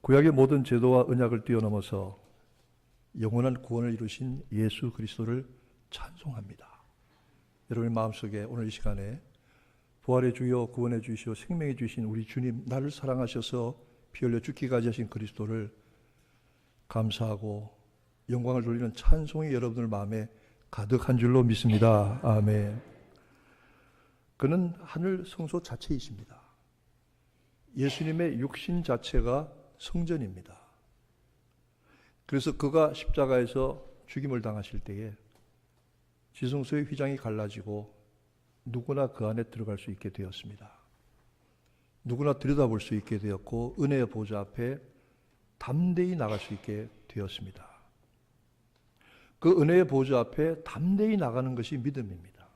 구약의 모든 제도와 언약을 뛰어넘어서 영원한 구원을 이루신 예수 그리스도를 찬송합니다. 여러분의 마음속에 오늘 이 시간에 부활의 주여 구원의 주시오 생명의 주신 우리 주님, 나를 사랑하셔서 피 흘려 죽기까지 하신 그리스도를 감사하고 영광을 돌리는 찬송이 여러분들 마음에 가득한 줄로 믿습니다. 아멘. 그는 하늘 성소 자체이십니다. 예수님의 육신 자체가 성전입니다. 그래서 그가 십자가에서 죽임을 당하실 때에 지성소의 휘장이 갈라지고 누구나 그 안에 들어갈 수 있게 되었습니다. 누구나 들여다볼 수 있게 되었고 은혜의 보좌 앞에 담대히 나갈 수 있게 되었습니다. 그 은혜의 보좌 앞에 담대히 나가는 것이 믿음입니다.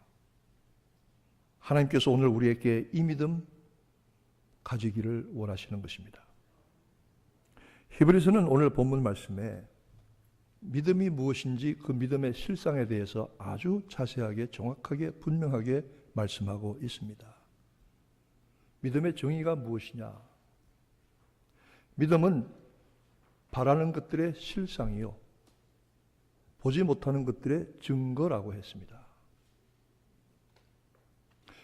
하나님께서 오늘 우리에게 이 믿음 가지기를 원하시는 것입니다. 히브리서는 오늘 본문 말씀에 믿음이 무엇인지 그 믿음의 실상에 대해서 아주 자세하게 정확하게 분명하게 말씀하고 있습니다. 믿음의 정의가 무엇이냐? 믿음은 바라는 것들의 실상이요 보지 못하는 것들의 증거라고 했습니다.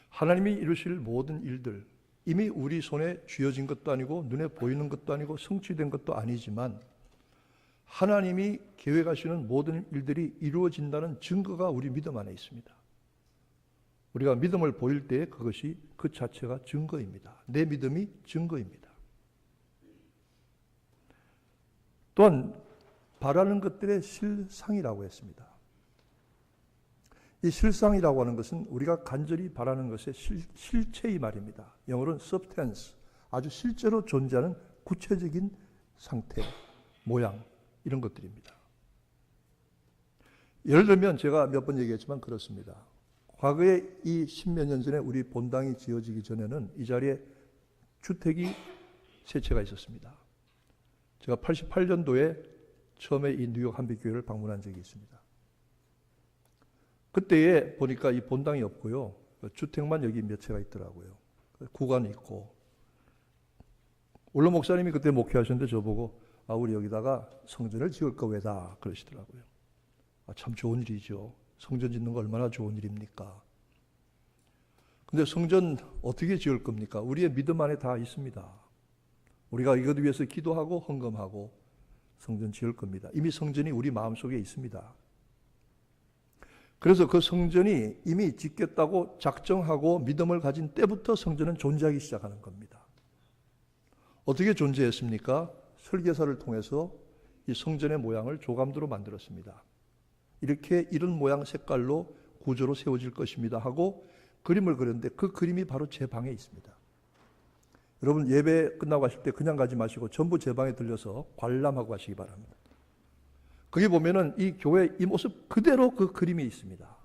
하나님이 이루실 모든 일들, 이미 우리 손에 쥐어진 것도 아니고 눈에 보이는 것도 아니고 성취된 것도 아니지만 하나님이 계획하시는 모든 일들이 이루어진다는 증거가 우리 믿음 안에 있습니다. 우리가 믿음을 보일 때 그것이 그 자체가 증거입니다. 내 믿음이 증거입니다. 또한 바라는 것들의 실상이라고 했습니다. 이 실상이라고 하는 것은 우리가 간절히 바라는 것의 실체의 말입니다. 영어로는 substance, 아주 실제로 존재하는 구체적인 상태, 모양, 이런 것들입니다. 예를 들면 제가 몇 번 얘기했지만 그렇습니다. 과거에 이 10몇 년 전에 우리 본당이 지어지기 전에는 이 자리에 주택이 3채가 있었습니다. 제가 88년도에 처음에 이 뉴욕 한빛교회를 방문한 적이 있습니다. 그때에 보니까 이 본당이 없고요. 주택만 여기 몇 채가 있더라고요. 구간이 있고. 원로 목사님이 그때 목회하셨는데 저보고 우리 여기다가 성전을 지을 거 왜다 그러시더라고요. 참 좋은 일이죠. 성전 짓는 거 얼마나 좋은 일입니까? 근데 성전 어떻게 지을 겁니까? 우리의 믿음 안에 다 있습니다. 우리가 이것 위해서 기도하고 헌금하고 성전 지을 겁니다. 이미 성전이 우리 마음속에 있습니다. 그래서 그 성전이 이미 짓겠다고 작정하고 믿음을 가진 때부터 성전은 존재하기 시작하는 겁니다. 어떻게 존재했습니까? 설계사를 통해서 이 성전의 모양을 조감도로 만들었습니다. 이렇게 이런 모양 색깔로 구조로 세워질 것입니다 하고 그림을 그렸는데 그 그림이 바로 제 방에 있습니다. 여러분 예배 끝나고 가실 때 그냥 가지 마시고 전부 제 방에 들려서 관람하고 가시기 바랍니다. 거기 보면은 이 교회 이 모습 그대로 그 그림이 있습니다.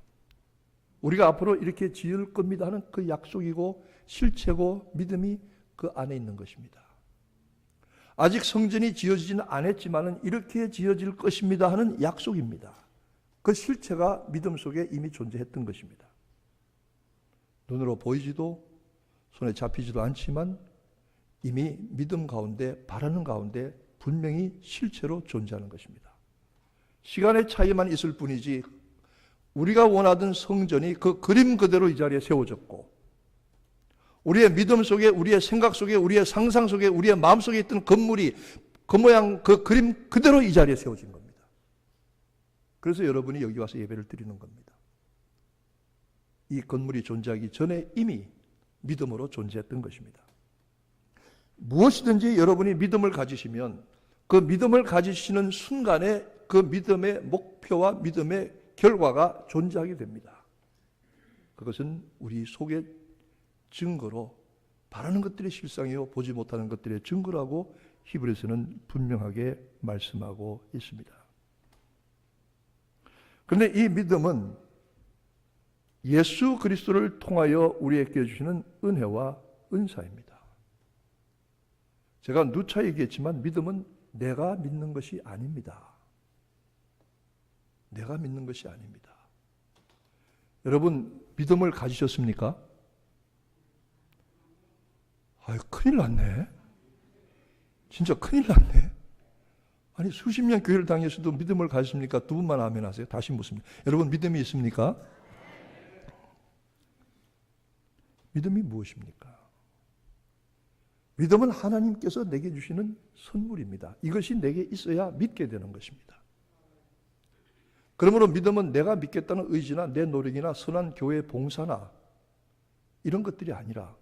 우리가 앞으로 이렇게 지을 겁니다 하는 그 약속이고 실체고 믿음이 그 안에 있는 것입니다. 아직 성전이 지어지지는 않았지만은 이렇게 지어질 것입니다 하는 약속입니다. 그 실체가 믿음 속에 이미 존재했던 것입니다. 눈으로 보이지도 손에 잡히지도 않지만 이미 믿음 가운데 바라는 가운데 분명히 실체로 존재하는 것입니다. 시간의 차이만 있을 뿐이지 우리가 원하던 성전이 그 그림 그대로 이 자리에 세워졌고 우리의 믿음 속에 우리의 생각 속에 우리의 상상 속에 우리의 마음 속에 있던 건물이 그 모양 그 그림 그대로 이 자리에 세워진 겁니다. 그래서 여러분이 여기 와서 예배를 드리는 겁니다. 이 건물이 존재하기 전에 이미 믿음으로 존재했던 것입니다. 무엇이든지 여러분이 믿음을 가지시면 그 믿음을 가지시는 순간에 그 믿음의 목표와 믿음의 결과가 존재하게 됩니다. 그것은 우리 속의 증거로 바라는 것들의 실상이요 보지 못하는 것들의 증거라고 히브리서는 분명하게 말씀하고 있습니다. 그런데 이 믿음은 예수 그리스도를 통하여 우리에게 주시는 은혜와 은사입니다. 제가 누차 얘기했지만 믿음은 내가 믿는 것이 아닙니다. 내가 믿는 것이 아닙니다. 여러분 믿음을 가지셨습니까? 큰일 났네. 진짜 큰일 났네. 아니 수십 년 교회를 다녔어도 믿음을 가졌습니까? 두 분만 아멘 하세요. 다시 묻습니다. 여러분 믿음이 있습니까? 믿음이 무엇입니까? 믿음은 하나님께서 내게 주시는 선물입니다. 이것이 내게 있어야 믿게 되는 것입니다. 그러므로 믿음은 내가 믿겠다는 의지나 내 노력이나 선한 교회 봉사나 이런 것들이 아니라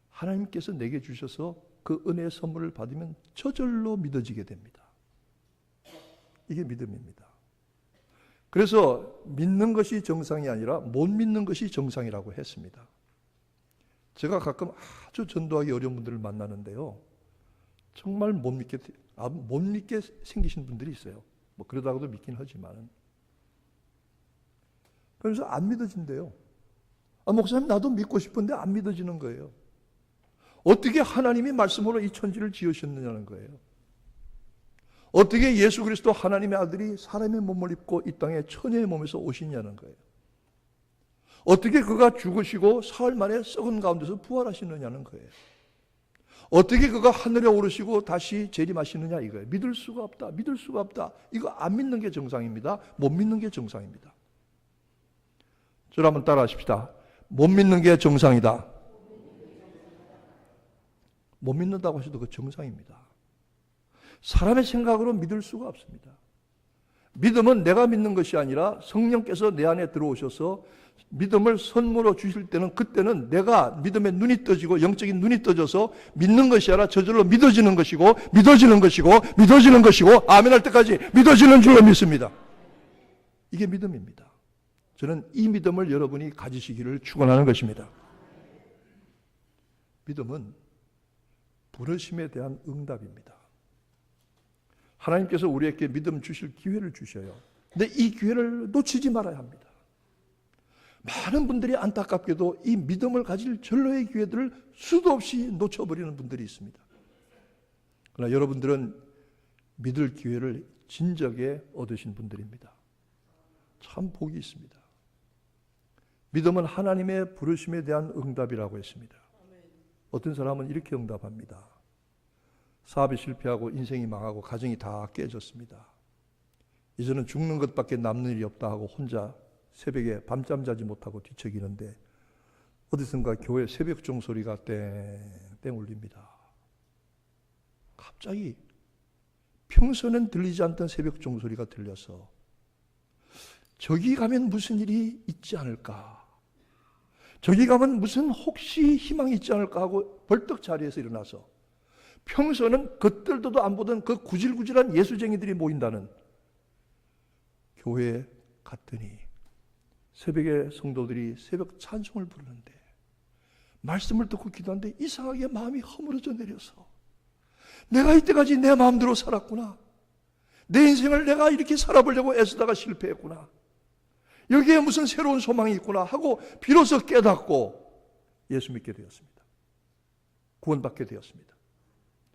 하나님께서 내게 주셔서 그 은혜의 선물을 받으면 저절로 믿어지게 됩니다. 이게 믿음입니다. 그래서 믿는 것이 정상이 아니라 못 믿는 것이 정상이라고 했습니다. 제가 가끔 아주 전도하기 어려운 분들을 만나는데요. 정말 못 믿게 생기신 분들이 있어요. 뭐 그러다가도 믿긴 하지만. 그래서 안 믿어진대요. 목사님 나도 믿고 싶은데 안 믿어지는 거예요. 어떻게 하나님이 말씀으로 이 천지를 지으셨느냐는 거예요. 어떻게 예수 그리스도 하나님의 아들이 사람의 몸을 입고 이 땅에 처녀의 몸에서 오시냐는 거예요. 어떻게 그가 죽으시고 사흘 만에 썩은 가운데서 부활하시느냐는 거예요. 어떻게 그가 하늘에 오르시고 다시 재림하시느냐 이거예요. 믿을 수가 없다. 믿을 수가 없다. 이거 안 믿는 게 정상입니다. 못 믿는 게 정상입니다. 저를 한번 따라 하십시다. 못 믿는 게 정상이다. 못 믿는다고 하셔도 그 정상입니다. 사람의 생각으로 믿을 수가 없습니다. 믿음은 내가 믿는 것이 아니라 성령께서 내 안에 들어오셔서 믿음을 선물로 주실 때는 그때는 내가 믿음의 눈이 떠지고 영적인 눈이 떠져서 믿는 것이 아니라 저절로 믿어지는 것이고 믿어지는 것이고 믿어지는 것이고 아멘 할 때까지 믿어지는 줄로 믿습니다. 이게 믿음입니다. 저는 이 믿음을 여러분이 가지시기를 축원하는 것입니다. 믿음은 부르심에 대한 응답입니다. 하나님께서 우리에게 믿음 주실 기회를 주셔요. 근데 이 기회를 놓치지 말아야 합니다. 많은 분들이 안타깝게도 이 믿음을 가질 전로의 기회들을 수도 없이 놓쳐버리는 분들이 있습니다. 그러나 여러분들은 믿을 기회를 진작에 얻으신 분들입니다. 참 복이 있습니다. 믿음은 하나님의 부르심에 대한 응답이라고 했습니다. 어떤 사람은 이렇게 응답합니다. 사업이 실패하고 인생이 망하고 가정이 다 깨졌습니다. 이제는 죽는 것밖에 남는 일이 없다 하고 혼자 새벽에 밤잠 자지 못하고 뒤척이는데 어디선가 교회 새벽 종소리가 땡땡 울립니다. 갑자기 평소에는 들리지 않던 새벽 종소리가 들려서 저기 가면 무슨 일이 있지 않을까, 저기 가면 무슨 혹시 희망이 있지 않을까 하고 벌떡 자리에서 일어나서 평소는 겉들도 안 보던 그 구질구질한 예수쟁이들이 모인다는 교회에 갔더니 새벽에 성도들이 새벽 찬송을 부르는데 말씀을 듣고 기도하는데 이상하게 마음이 허물어져 내려서 내가 이때까지 내 마음대로 살았구나, 내 인생을 내가 이렇게 살아보려고 애쓰다가 실패했구나, 여기에 무슨 새로운 소망이 있구나 하고 비로소 깨닫고 예수 믿게 되었습니다. 구원받게 되었습니다.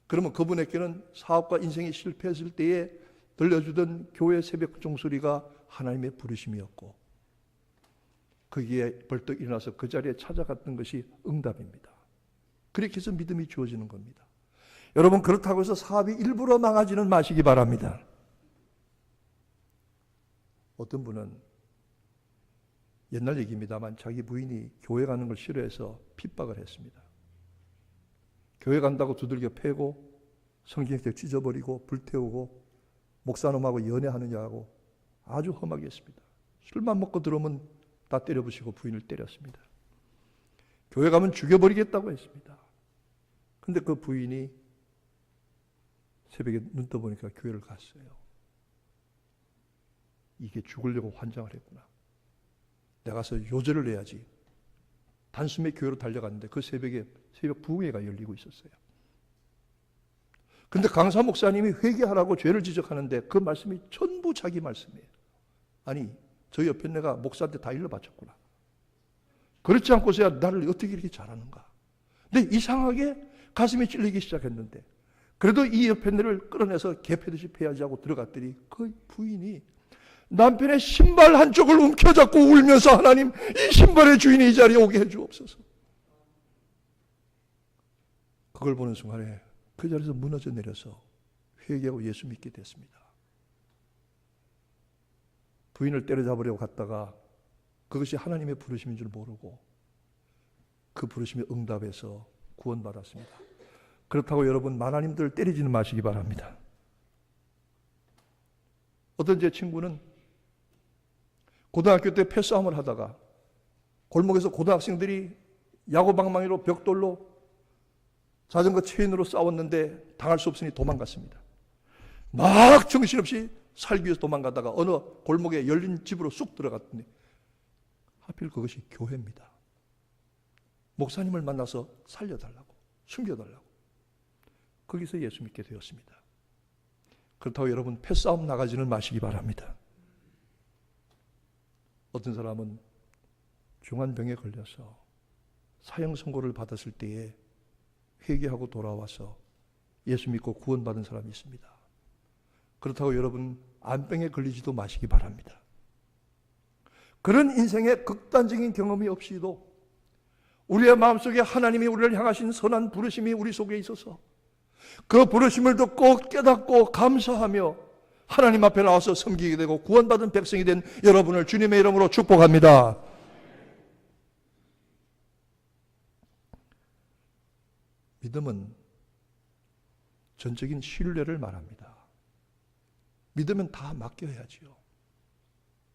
그러면 그분에게는 사업과 인생이 실패했을 때에 들려주던 교회 새벽 종소리가 하나님의 부르심이었고 거기에 벌떡 일어나서 그 자리에 찾아갔던 것이 응답입니다. 그렇게 해서 믿음이 주어지는 겁니다. 여러분 그렇다고 해서 사업이 일부러 망하지는 마시기 바랍니다. 어떤 분은 옛날 얘기입니다만 자기 부인이 교회 가는 걸 싫어해서 핍박을 했습니다. 교회 간다고 두들겨 패고 성경책 찢어버리고 불태우고 목사놈하고 연애하느냐고 아주 험하게 했습니다. 술만 먹고 들어오면 다 때려부시고 부인을 때렸습니다. 교회 가면 죽여버리겠다고 했습니다. 근데 그 부인이 새벽에 눈 떠보니까 교회를 갔어요. 이게 죽으려고 환장을 했구나. 내가 가서 요절을 해야지. 단숨에 교회로 달려갔는데 그 새벽에 새벽 부흥회가 열리고 있었어요. 근데 강사 목사님이 회개하라고 죄를 지적하는데 그 말씀이 전부 자기 말씀이에요. 아니 저 옆에 내가 목사한테 다 일러 바쳤구나. 그렇지 않고서야 나를 어떻게 이렇게 잘하는가. 근데 이상하게 가슴이 찔리기 시작했는데 그래도 이 옆에 내를 끌어내서 개패듯이 패야지 하고 들어갔더니 그 부인이 남편의 신발 한쪽을 움켜잡고 울면서 하나님 이 신발의 주인이 이 자리에 오게 해주옵소서. 그걸 보는 순간에 그 자리에서 무너져 내려서 회개하고 예수 믿게 됐습니다. 부인을 때려잡으려고 갔다가 그것이 하나님의 부르심인 줄 모르고 그 부르심에 응답해서 구원받았습니다. 그렇다고 여러분 하나님들 때리지는 마시기 바랍니다. 어떤 제 친구는 고등학교 때 패싸움을 하다가 골목에서 고등학생들이 야구방망이로 벽돌로 자전거 체인으로 싸웠는데 당할 수 없으니 도망갔습니다. 막 정신없이 살기 위해서 도망가다가 어느 골목에 열린 집으로 쑥 들어갔더니 하필 그것이 교회입니다. 목사님을 만나서 살려달라고, 숨겨달라고. 거기서 예수 믿게 되었습니다. 그렇다고 여러분 패싸움 나가지는 마시기 바랍니다. 어떤 사람은 중환병에 걸려서 사형 선고를 받았을 때에 회개하고 돌아와서 예수 믿고 구원받은 사람이 있습니다. 그렇다고 여러분 암병에 걸리지도 마시기 바랍니다. 그런 인생의 극단적인 경험이 없이도 우리의 마음속에 하나님이 우리를 향하신 선한 부르심이 우리 속에 있어서 그 부르심을 듣고 깨닫고 감사하며 하나님 앞에 나와서 섬기게 되고 구원받은 백성이 된 여러분을 주님의 이름으로 축복합니다. 믿음은 전적인 신뢰를 말합니다. 믿으면 다 맡겨야지요.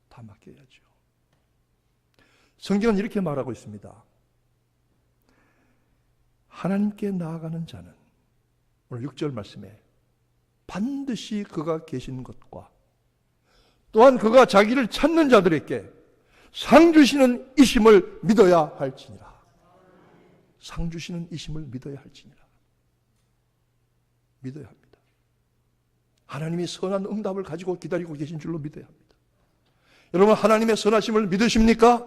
다 맡겨야죠. 성경은 이렇게 말하고 있습니다. 하나님께 나아가는 자는 오늘 6절 말씀에 반드시 그가 계신 것과 또한 그가 자기를 찾는 자들에게 상 주시는 이심을 믿어야 할지니라. 상 주시는 이심을 믿어야 할지니라. 믿어야 합니다. 하나님이 선한 응답을 가지고 기다리고 계신 줄로 믿어야 합니다. 여러분 하나님의 선하심을 믿으십니까?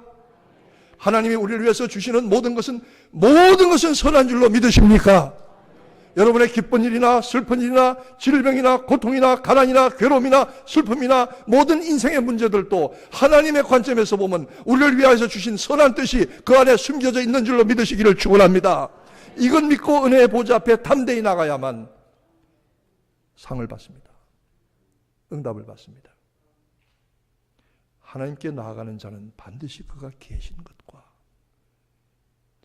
하나님이 우리를 위해서 주시는 모든 것은 선한 줄로 믿으십니까? 여러분의 기쁜 일이나 슬픈 일이나 질병이나 고통이나 가난이나 괴로움이나 슬픔이나 모든 인생의 문제들도 하나님의 관점에서 보면 우리를 위하여 주신 선한 뜻이 그 안에 숨겨져 있는 줄로 믿으시기를 축원합니다. 이건 믿고 은혜의 보좌 앞에 담대히 나가야만 상을 받습니다. 응답을 받습니다. 하나님께 나아가는 자는 반드시 그가 계신 것과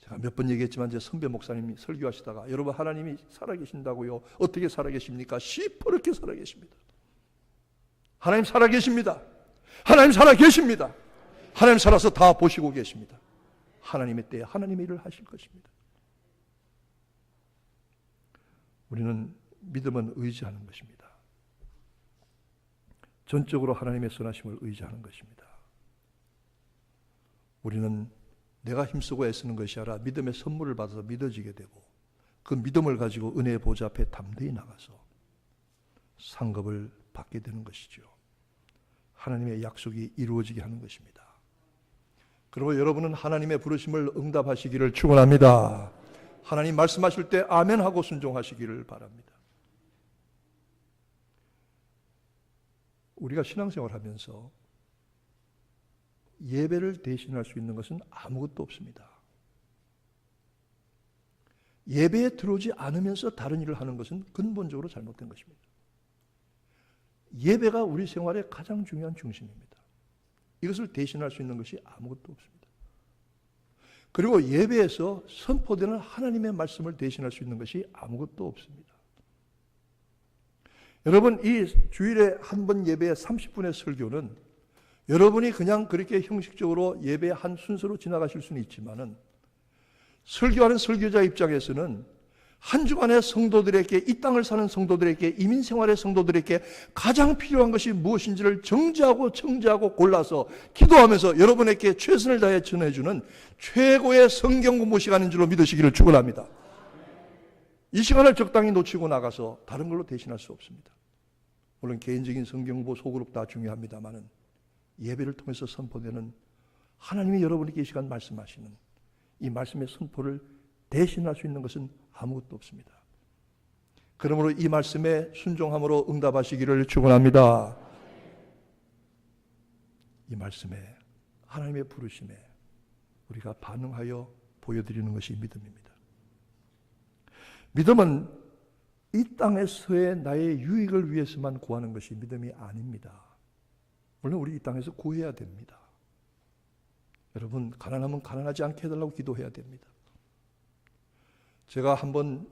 제가 몇 번 얘기했지만 제 선배 목사님이 설교하시다가 여러분 하나님이 살아계신다고요. 어떻게 살아계십니까? 시퍼렇게 살아계십니다. 하나님 살아계십니다. 하나님 살아계십니다. 하나님 살아서 다 보시고 계십니다. 하나님의 때에 하나님의 일을 하실 것입니다. 우리는 믿음은 의지하는 것입니다. 전적으로 하나님의 선하심을 의지하는 것입니다. 우리는 내가 힘쓰고 애쓰는 것이 아니라 믿음의 선물을 받아서 믿어지게 되고 그 믿음을 가지고 은혜의 보좌 앞에 담대히 나가서 상급을 받게 되는 것이죠. 하나님의 약속이 이루어지게 하는 것입니다. 그리고 여러분은 하나님의 부르심을 응답하시기를 축원합니다. 하나님 말씀하실 때 아멘하고 순종하시기를 바랍니다. 우리가 신앙생활 하면서 예배를 대신할 수 있는 것은 아무것도 없습니다. 예배에 들어오지 않으면서 다른 일을 하는 것은 근본적으로 잘못된 것입니다. 예배가 우리 생활의 가장 중요한 중심입니다. 이것을 대신할 수 있는 것이 아무것도 없습니다. 그리고 예배에서 선포되는 하나님의 말씀을 대신할 수 있는 것이 아무것도 없습니다. 여러분 이 주일에 한 번 예배의 30분의 설교는 여러분이 그냥 그렇게 형식적으로 예배의 한 순서로 지나가실 수는 있지만은 설교하는 설교자 입장에서는 한 주간의 성도들에게 이 땅을 사는 성도들에게 이민생활의 성도들에게 가장 필요한 것이 무엇인지를 정지하고 골라서 기도하면서 여러분에게 최선을 다해 전해주는 최고의 성경 공부 시간인 줄로 믿으시기를 축원합니다. 이 시간을 적당히 놓치고 나가서 다른 걸로 대신할 수 없습니다. 물론 개인적인 성경 공부 소그룹 다 중요합니다만은 예배를 통해서 선포되는 하나님이 여러분에게 이 시간 말씀하시는 이 말씀의 선포를 대신할 수 있는 것은 아무것도 없습니다. 그러므로 이 말씀에 순종함으로 응답하시기를 축원합니다. 이 말씀에 하나님의 부르심에 우리가 반응하여 보여드리는 것이 믿음입니다. 믿음은 이 땅에서의 나의 유익을 위해서만 구하는 것이 믿음이 아닙니다. 물론 우리 이 땅에서 구해야 됩니다. 여러분, 가난하면 가난하지 않게 해달라고 기도해야 됩니다. 제가 한번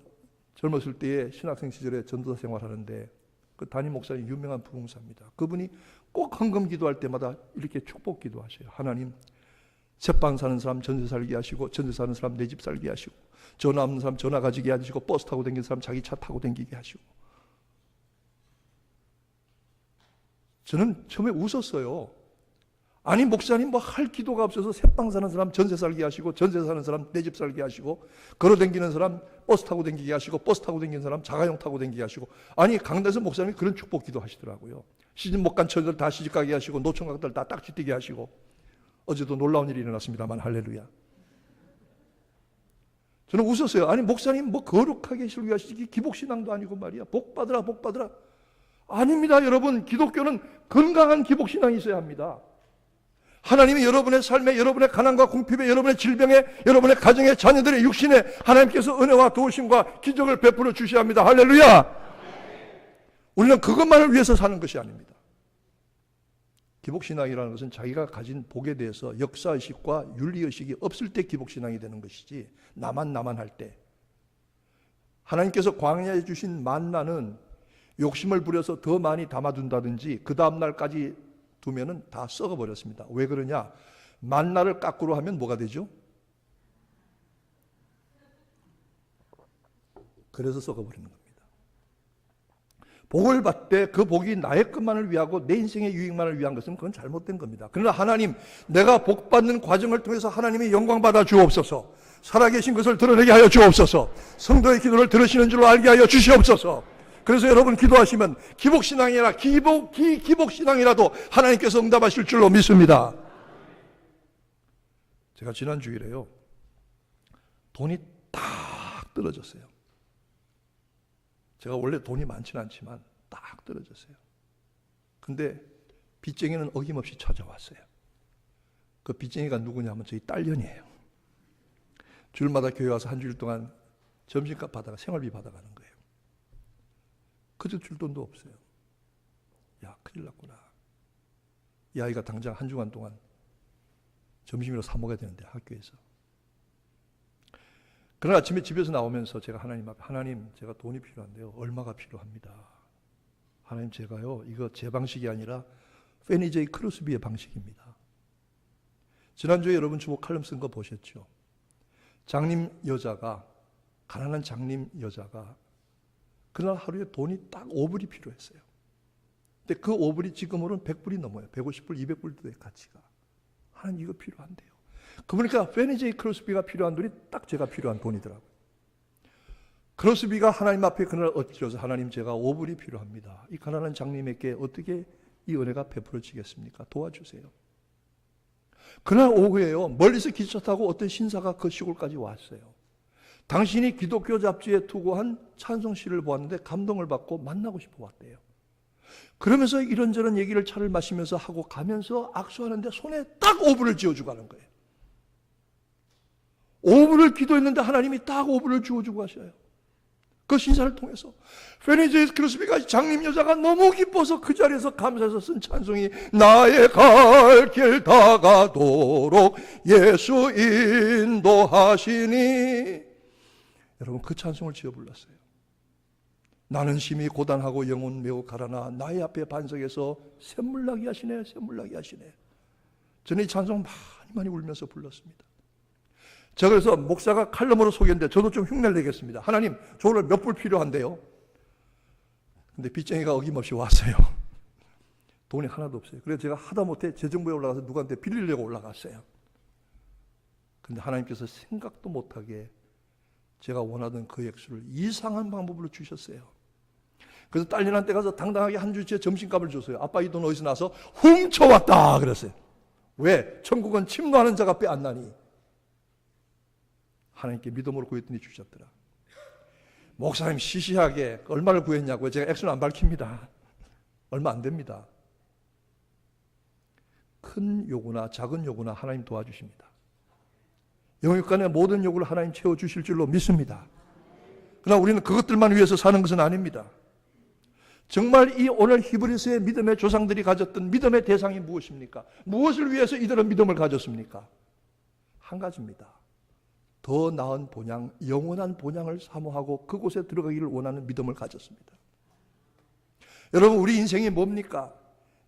젊었을 때에 신학생 시절에 전도사 생활하는데 그 담임 목사님 유명한 부흥사입니다. 그분이 꼭 헌금 기도할 때마다 이렇게 축복 기도하셔요. 하나님, 새빵 사는 사람 전세 살게 하시고, 전세 사는 사람 내 집 살게 하시고, 전화 없는 사람 전화 가지게 하시고, 버스 타고 다니는 사람 자기 차 타고 다니게 하시고. 저는 처음에 웃었어요. 아니 목사님 뭐 할 기도가 없어서 새빵 사는 사람 전세 살게 하시고, 전세 사는 사람 내 집 살게 하시고, 걸어 다니는 사람 버스 타고 다니게 하시고, 버스 타고 다니는 사람 자가용 타고 다니게 하시고. 아니 강단에서 목사님이 그런 축복 기도 하시더라고요. 시집 못 간 처녀들 다 시집 가게 하시고, 노총각들 다 딱지 띄게 하시고. 어제도 놀라운 일이 일어났습니다만 할렐루야. 저는 웃었어요. 아니 목사님 뭐 거룩하게 설교하시지 기복신앙도 아니고 말이야. 복 받으라 복 받으라. 아닙니다. 여러분, 기독교는 건강한 기복신앙이 있어야 합니다. 하나님이 여러분의 삶에, 여러분의 가난과 궁핍에, 여러분의 질병에, 여러분의 가정에, 자녀들의 육신에 하나님께서 은혜와 도우심과 기적을 베풀어 주셔야 합니다. 할렐루야. 우리는 그것만을 위해서 사는 것이 아닙니다. 기복신앙이라는 것은 자기가 가진 복에 대해서 역사의식과 윤리의식이 없을 때 기복신앙이 되는 것이지, 나만 할 때. 하나님께서 광야에 주신 만나는 욕심을 부려서 더 많이 담아둔다든지 그 다음날까지 두면은 다 썩어버렸습니다. 왜 그러냐? 만나를 까꾸로 하면 뭐가 되죠? 그래서 썩어버리는 겁니다. 복을 받되 그 복이 나의 것만을 위하고 내 인생의 유익만을 위한 것은 그건 잘못된 겁니다. 그러나 하나님, 내가 복 받는 과정을 통해서 하나님이 영광 받아 주옵소서. 살아계신 것을 드러내게 하여 주옵소서. 성도의 기도를 들으시는 줄 알게 하여 주시옵소서. 그래서 여러분 기도하시면 기복신앙이라 기복신앙이라도 하나님께서 응답하실 줄로 믿습니다. 제가 지난 주일에요, 돈이 딱 떨어졌어요. 제가 원래 돈이 많지는 않지만 딱 떨어졌어요. 근데 빚쟁이는 어김없이 찾아왔어요. 그 빚쟁이가 누구냐면 저희 딸년이에요. 주일마다 교회 와서 한 주일 동안 점심값 받아가 생활비 받아가는 거예요. 그저 줄 돈도 없어요. 야, 큰일 났구나. 이 아이가 당장 한 주간 동안 점심이라도 사 먹어야 되는데, 학교에서. 그날 아침에 집에서 나오면서 제가 하나님 앞에, 하나님, 제가 돈이 필요한데요. 얼마가 필요합니다. 하나님, 제가요, 이거 제 방식이 아니라 페니 제이 크로스비의 방식입니다. 지난주에 여러분 주목 칼럼 쓴 거 보셨죠? 장님 여자가, 가난한 장님 여자가 그날 하루에 돈이 딱 5불이 필요했어요. 근데 그 5불이 지금으로는 100불이 넘어요. 150불, 200불도 돼, 가치가. 하나님, 이거 필요한데요. 그러니까 페니 제이 크로스비가 필요한 돈이 딱 제가 필요한 돈이더라고요. 크로스비가 하나님 앞에 그날 엎드려서, 하나님, 제가 5불이 필요합니다. 이 가난한 장님에게 어떻게 이 은혜가 베풀어지겠습니까? 도와주세요. 그날 오후에요, 멀리서 기차 타고 어떤 신사가 그 시골까지 왔어요. 당신이 기독교 잡지에 투고한 찬송시를 보았는데 감동을 받고 만나고 싶어 왔대요. 그러면서 이런저런 얘기를 차를 마시면서 하고 가면서 악수하는데 손에 딱 5불을 쥐어주고 가는 거예요. 5불을 기도했는데 하나님이 딱 5불을 주어주고 하셔요. 그 신사를 통해서. 페니 제이 크로스비가 장님 여자가 너무 기뻐서 그 자리에서 감사해서 쓴 찬송이 나의 갈 길 다가도록 예수 인도하시니. 여러분, 그 찬송을 지어 불렀어요. 나는 심히 고단하고 영혼 매우 가라나 나의 앞에 반석에서 샘물나게 하시네, 샘물나게 하시네. 저는 이 찬송 많이 울면서 불렀습니다. 제가 그래서 목사가 칼럼으로 소개했는데 저도 좀 흉내를 내겠습니다. 하나님, 저 오늘 몇 불 필요한데요. 근데 빚쟁이가 어김없이 왔어요. 돈이 하나도 없어요. 그래서 제가 하다못해 재정부에 올라가서 누구한테 빌리려고 올라갔어요. 근데 하나님께서 생각도 못하게 제가 원하던 그 액수를 이상한 방법으로 주셨어요. 그래서 딸년한테 가서 당당하게 한 주째 점심값을 줬어요. 아빠, 이 돈 어디서 나서? 훔쳐왔다 그랬어요. 왜? 천국은 침노하는 자가 빼앗나니. 하나님께 믿음으로 구했더니 주셨더라. 목사님, 시시하게 얼마를 구했냐고요? 제가 액수는 안 밝힙니다. 얼마 안 됩니다. 큰 요구나 작은 요구나 하나님 도와주십니다. 영육간의 모든 요구를 하나님 채워주실 줄로 믿습니다. 그러나 우리는 그것들만 위해서 사는 것은 아닙니다. 정말 이 오늘 히브리서의 믿음의 조상들이 가졌던 믿음의 대상이 무엇입니까? 무엇을 위해서 이들은 믿음을 가졌습니까? 한 가지입니다. 더 나은 본향, 영원한 본향을 사모하고 그곳에 들어가기를 원하는 믿음을 가졌습니다. 여러분, 우리 인생이 뭡니까?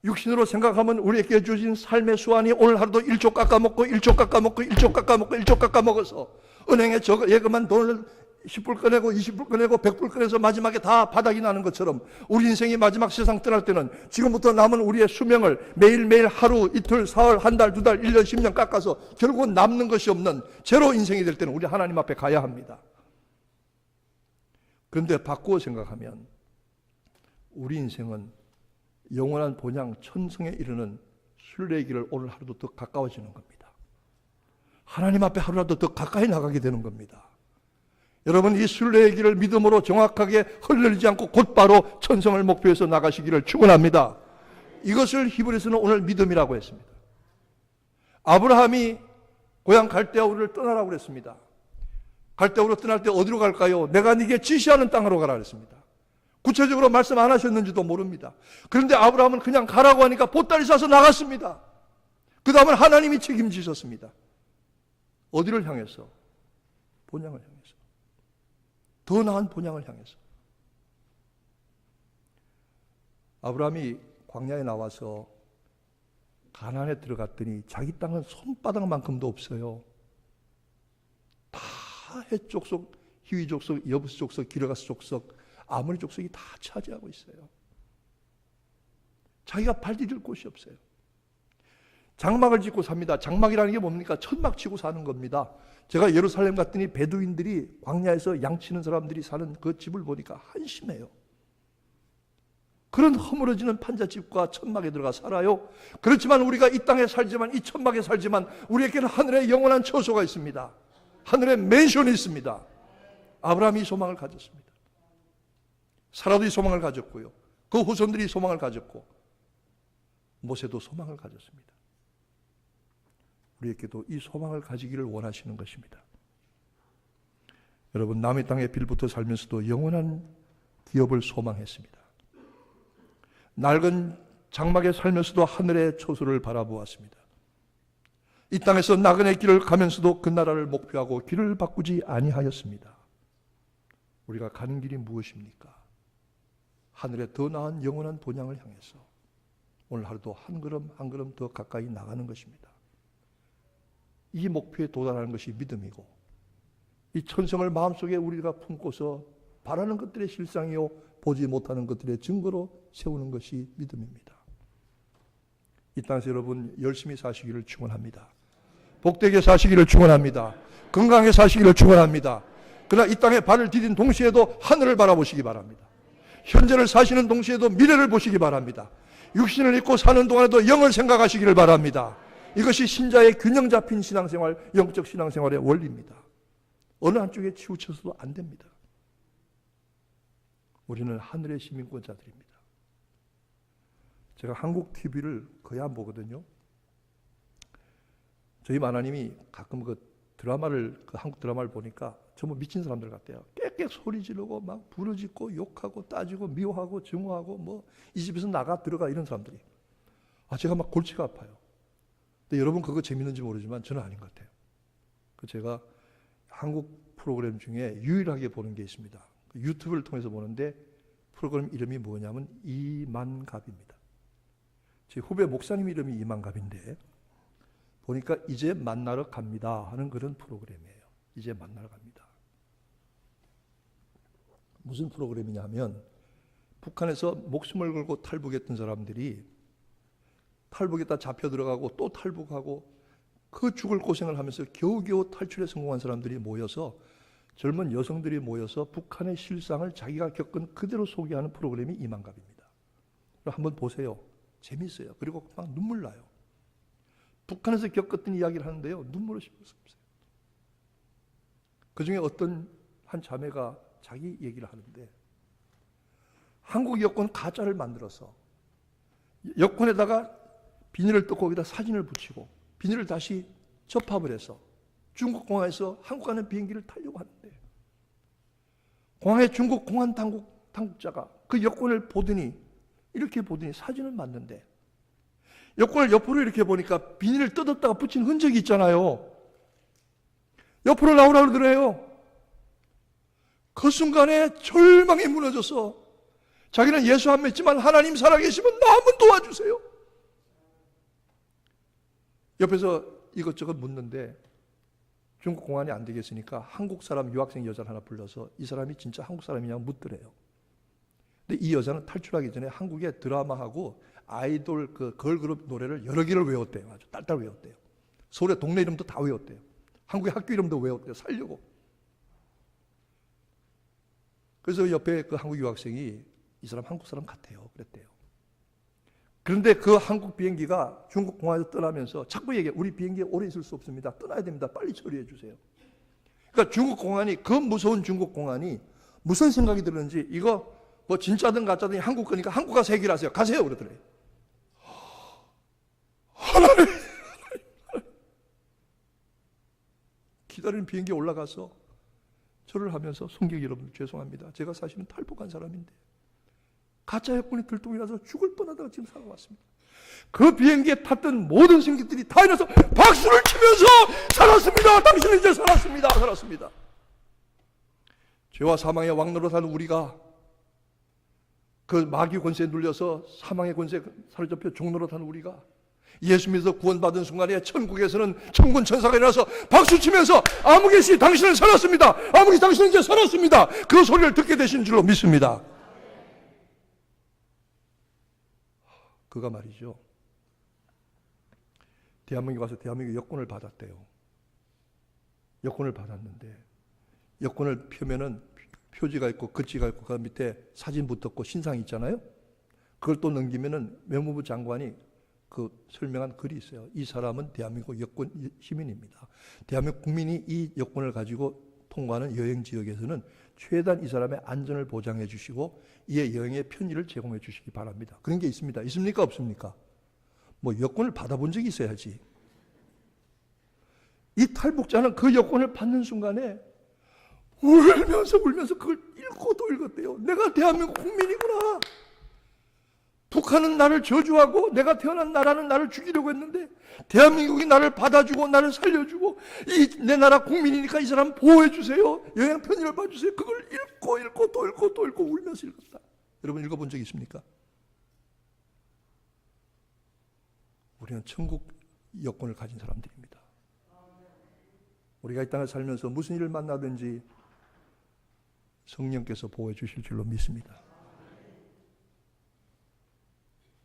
육신으로 생각하면 우리에게 주신 삶의 수완이 오늘 하루도 1조 깎아먹고 1조 깎아먹고 1조 깎아먹고 1조 깎아먹어서 은행에 예금한 돈을 10불 꺼내고 20불 꺼내고 100불 꺼내서 마지막에 다 바닥이 나는 것처럼 우리 인생이 마지막 세상 떠날 때는 지금부터 남은 우리의 수명을 매일매일 하루, 이틀, 사흘, 한 달, 두 달, 1년, 10년 깎아서 결국은 남는 것이 없는 제로 인생이 될 때는 우리 하나님 앞에 가야 합니다. 그런데 바꾸어 생각하면 우리 인생은 영원한 본향 천성에 이르는 순례의 길을 오늘 하루도 더 가까워지는 겁니다. 하나님 앞에 하루라도 더 가까이 나가게 되는 겁니다. 여러분, 이 순례의 길을 믿음으로 정확하게 흘리지 않고 곧바로 천성을 목표해서 나가시기를 축원합니다. 이것을 히브리서는 오늘 믿음이라고 했습니다. 아브라함이 고향 갈대아 우르를 떠나라고 그랬습니다. 갈대아 우르 떠날 때 어디로 갈까요? 내가 네게 지시하는 땅으로 가라 그랬습니다. 구체적으로 말씀 안 하셨는지도 모릅니다. 그런데 아브라함은 그냥 가라고 하니까 보따리 싸서 나갔습니다. 그 다음은 하나님이 책임지셨습니다. 어디를 향해서? 본향을 향해서. 더 나은 본향을 향해서. 아브라함이 광야에 나와서 가나안에 들어갔더니 자기 땅은 손바닥만큼도 없어요. 다 헷 족속, 히위 족속, 여부스 족속, 기르가스 족속, 아모리 족속이 다 차지하고 있어요. 자기가 발 디딜 곳이 없어요. 장막을 짓고 삽니다. 장막이라는 게 뭡니까? 천막 치고 사는 겁니다. 제가 예루살렘 갔더니 베두인들이 광야에서 양치는 사람들이 사는 그 집을 보니까 한심해요. 그런 허물어지는 판잣집과 천막에 들어가 살아요. 그렇지만 우리가 이 땅에 살지만, 이 천막에 살지만 우리에게는 하늘의 영원한 처소가 있습니다. 하늘의 맨션이 있습니다. 아브라함이 소망을 가졌습니다. 사라도 이 소망을 가졌고요. 그 후손들이 소망을 가졌고 모세도 소망을 가졌습니다. 우리에게도 이 소망을 가지기를 원하시는 것입니다. 여러분, 남의 땅에 빌붙어 살면서도 영원한 기업을 소망했습니다. 낡은 장막에 살면서도 하늘의 처소를 바라보았습니다. 이 땅에서 나그네 길을 가면서도 그 나라를 목표하고 길을 바꾸지 아니하였습니다. 우리가 가는 길이 무엇입니까? 하늘의 더 나은 영원한 본향을 향해서 오늘 하루도 한 걸음 한 걸음 더 가까이 나가는 것입니다. 이 목표에 도달하는 것이 믿음이고, 이 천성을 마음속에 우리가 품고서 바라는 것들의 실상이요 보지 못하는 것들의 증거로 세우는 것이 믿음입니다. 이 땅에서 여러분 열심히 사시기를 축원합니다. 복되게 사시기를 축원합니다. 건강하게 사시기를 축원합니다. 그러나 이 땅에 발을 디딘 동시에도 하늘을 바라보시기 바랍니다. 현재를 사시는 동시에도 미래를 보시기 바랍니다. 육신을 입고 사는 동안에도 영을 생각하시기를 바랍니다. 이것이 신자의 균형 잡힌 신앙생활, 영적 신앙생활의 원리입니다. 어느 한쪽에 치우쳐서도 안 됩니다. 우리는 하늘의 시민권자들입니다. 제가 한국 TV를 거의 안 보거든요. 저희 마나님이 가끔 그 한국 드라마를 보니까 전부 미친 사람들 같아요. 깨끗 소리 지르고 막 부르짖고 욕하고 따지고 미워하고 증오하고 뭐 이 집에서 나가 들어가 이런 사람들이. 제가 막 골치가 아파요. 근데 여러분 그거 재밌는지 모르지만 저는 아닌 것 같아요. 제가 한국 프로그램 중에 유일하게 보는 게 있습니다. 유튜브를 통해서 보는데 프로그램 이름이 뭐냐면 이만갑입니다. 제 후배 목사님 이름이 이만갑인데 보니까 이제 만나러 갑니다 하는 그런 프로그램이에요. 이제 만나러 갑니다. 무슨 프로그램이냐면 북한에서 목숨을 걸고 탈북했던 사람들이 탈북했다 잡혀 들어가고 또 탈북하고 그 죽을 고생을 하면서 겨우겨우 탈출에 성공한 사람들이 모여서 젊은 여성들이 모여서 북한의 실상을 자기가 겪은 그대로 소개하는 프로그램이 이만갑입니다. 한번 보세요. 재미있어요. 그리고 막 눈물 나요. 북한에서 겪었던 이야기를 하는데요. 눈물을 씹을 수 없어요. 그 중에 어떤 한 자매가 자기 얘기를 하는데 한국 여권 가짜를 만들어서 여권에다가 비닐을 뜯고 거기다 사진을 붙이고 비닐을 다시 접합을 해서 중국 공항에서 한국 가는 비행기를 타려고 하는데 공항에 중국 공안 당국자가 그 여권을 보더니 이렇게 보더니 사진을 봤는데 여권을 옆으로 이렇게 보니까 비닐을 뜯었다가 붙인 흔적이 있잖아요. 옆으로 나오라고 그러더래요. 그 순간에 절망이 무너져서 자기는 예수 안 믿지만 하나님 살아계시면 나 한번 도와주세요. 옆에서 이것저것 묻는데 중국 공안이 안 되겠으니까 한국 사람 유학생 여자를 하나 불러서 이 사람이 진짜 한국 사람이냐고 묻더래요. 근데 이 여자는 탈출하기 전에 한국의 드라마하고 아이돌 그 걸그룹 노래를 여러 개를 외웠대요. 아주 딸딸 외웠대요. 서울의 동네 이름도 다 외웠대요. 한국의 학교 이름도 외웠대요. 살려고. 그래서 옆에 그 한국 유학생이 이 사람 한국 사람 같아요. 그랬대요. 그런데 그 한국 비행기가 중국 공항에서 떠나면서 자꾸 얘기해. 우리 비행기에 오래 있을 수 없습니다. 떠나야 됩니다. 빨리 처리해 주세요. 그러니까 중국 공안이, 그 무서운 중국 공안이 무슨 생각이 들었는지, 이거 뭐 진짜든 가짜든 한국 거니까 한국 가서 해결하세요. 가세요. 그러더래요. 하나님, 기다리는 비행기에 올라가서 절을 하면서 성경 여러분 죄송합니다. 제가 사실은 탈북한 사람인데 가짜 여권이 들통이라서 죽을 뻔하다가 지금 살아왔습니다. 그 비행기에 탔던 모든 승객들이 다 일어나서 박수를 치면서 살았습니다. 당신은 이제 살았습니다. 살았습니다. 죄와 사망의 왕노릇하는 우리가 그 마귀 권세에 눌려서 사망의 권세에 사로잡혀 종노릇하는 우리가 예수 믿어서 구원받은 순간에 천국에서는 천군 천사가 일어나서 박수치면서 아무개씨 당신은 살았습니다. 아무개씨 당신은 이제 살았습니다. 그 소리를 듣게 되신 줄로 믿습니다. 그가 말이죠. 대한민국에 와서 대한민국 여권을 받았대요. 여권을 받았는데 여권을 펴면은 표지가 있고 글씨가 있고 그 밑에 사진 붙었고 신상이 있잖아요. 그걸 또 넘기면은 외무부 장관이 그 설명한 글이 있어요. 이 사람은 대한민국 여권 시민입니다. 대한민국 국민이 이 여권을 가지고 통과하는 여행 지역에서는 최대한 이 사람의 안전을 보장해 주시고 이의 여행의 편의를 제공해 주시기 바랍니다. 그런 게 있습니다. 있습니까? 없습니까? 뭐 여권을 받아본 적이 있어야지. 이 탈북자는 그 여권을 받는 순간에 울면서 그걸 읽고 또 읽었대요. 내가 대한민국 국민이구나. 북한은 나를 저주하고 내가 태어난 나라는 나를 죽이려고 했는데 대한민국이 나를 받아주고 나를 살려주고 내 나라 국민이니까 이 사람 보호해 주세요. 여행 편의를 봐주세요. 그걸 읽고 또 읽고 또 읽고 울면서 읽었다. 여러분 읽어본 적 있습니까? 우리는 천국 여권을 가진 사람들입니다. 우리가 이 땅에 살면서 무슨 일을 만나든지 성령께서 보호해 주실 줄로 믿습니다.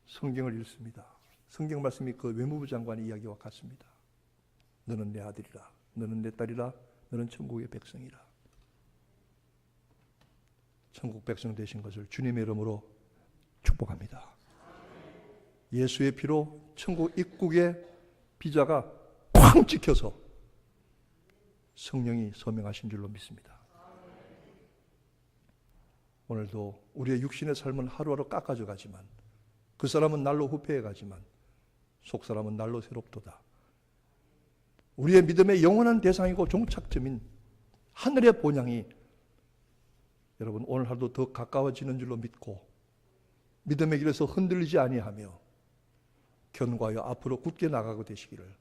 성경을 읽습니다. 성경 말씀이 그 외무부 장관의 이야기와 같습니다. 너는 내 아들이라, 너는 내 딸이라, 너는 천국의 백성이라. 천국 백성 되신 것을 주님의 이름으로 축복합니다. 예수의 피로 천국 입국의 비자가 쾅 찍혀서 성령이 서명하신 줄로 믿습니다. 오늘도 우리의 육신의 삶은 하루하루 깎아져 가지만 그 사람은 날로 후패해 가지만 속 사람은 날로 새롭도다. 우리의 믿음의 영원한 대상이고 종착점인 하늘의 본향이 여러분 오늘 하루도 더 가까워지는 줄로 믿고 믿음의 길에서 흔들리지 아니하며 견고하여 앞으로 굳게 나가고 되시기를,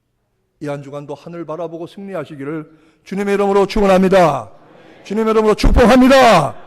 이 한 주간도 하늘 바라보고 승리하시기를 주님의 이름으로 축원합니다. 주님의 이름으로 축복합니다.